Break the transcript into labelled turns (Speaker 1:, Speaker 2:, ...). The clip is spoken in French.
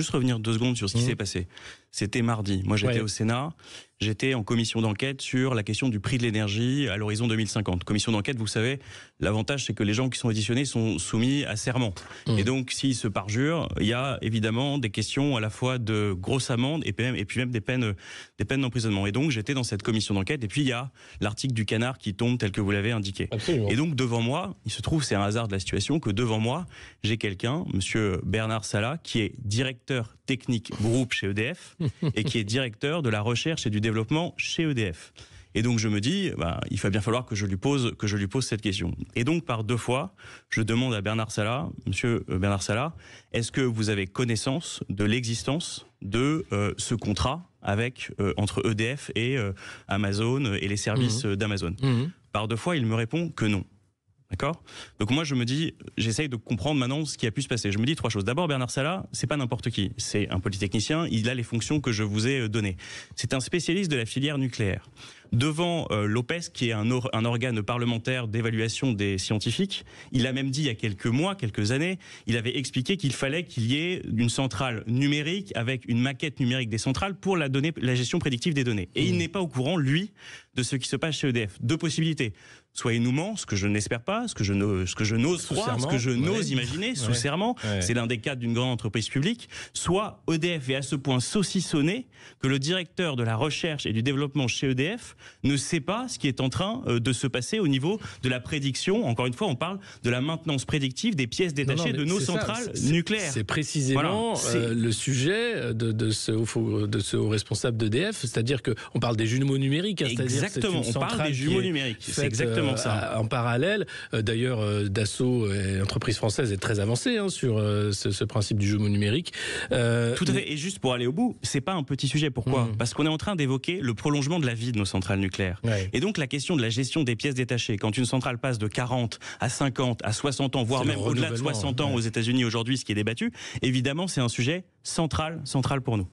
Speaker 1: juste revenir 2 secondes sur ce qui s'est passé. C'était mardi. Moi, j'étais au Sénat. J'étais en commission d'enquête sur la question du prix de l'énergie à l'horizon 2050. Commission d'enquête, vous savez, l'avantage, c'est que les gens qui sont auditionnés sont soumis à serment. Et donc, s'ils se parjurent, il y a évidemment des questions à la fois de grosses amendes et puis même des peines d'emprisonnement. Et donc, j'étais dans cette commission d'enquête. Et puis, il y a l'article du Canard qui tombe tel que vous l'avez indiqué.
Speaker 2: Absolument.
Speaker 1: Et donc, devant moi, il se trouve, c'est un hasard de la situation, que devant moi, j'ai quelqu'un, monsieur Bernard Salat, qui est directeur technique groupe chez EDF et qui est directeur de la recherche et du développement chez EDF. Et donc je me dis, il va bien falloir que je lui pose cette question. Et donc par 2 fois, je demande à Bernard Salat, monsieur Bernard Salat, est-ce que vous avez connaissance de l'existence de ce contrat entre EDF et Amazon et les services d'Amazon? Par 2 fois, il me répond que non. D'accord ? Donc moi je me dis, j'essaye de comprendre maintenant ce qui a pu se passer. Je me dis 3 choses. D'abord, Bernard Salat, c'est pas n'importe qui. C'est un polytechnicien, il a les fonctions que je vous ai données. C'est un spécialiste de la filière nucléaire. Devant l'OPES, qui est un organe parlementaire d'évaluation des scientifiques, il a même dit il y a quelques années, il avait expliqué qu'il fallait qu'il y ait une centrale numérique avec une maquette numérique des centrales pour la gestion prédictive des données. Et il n'est pas au courant, lui, de ce qui se passe chez EDF. 2 possibilités. Soit il nous ment, ce que je n'espère pas, ce que je n'ose croire, ce que je n'ose imaginer, sous serment, c'est l'un des cadres d'une grande entreprise publique, soit EDF est à ce point saucissonné que le directeur de la recherche et du développement chez EDF ne sait pas ce qui est en train de se passer au niveau de la prédiction. Encore une fois, on parle de la maintenance prédictive des pièces détachées de nos centrales nucléaires.
Speaker 2: C'est précisément le sujet de ce haut responsable d'EDF, c'est-à-dire qu'on parle des jumeaux numériques.
Speaker 1: Exactement, on parle des jumeaux numériques, c'est exactement ça.
Speaker 2: En parallèle, d'ailleurs, Dassault, entreprise française, est très avancée sur ce principe du jumeau numérique.
Speaker 1: Tout à fait, et juste pour aller au bout, c'est pas un petit sujet. Pourquoi ? Parce qu'on est en train d'évoquer le prolongement de la vie de nos centrales nucléaires. Et donc la question de la gestion des pièces détachées, quand une centrale passe de 40 à 50 à 60 ans, voire même au-delà de 60 ans aux États-Unis aujourd'hui, ce qui est débattu, évidemment c'est un sujet central pour nous.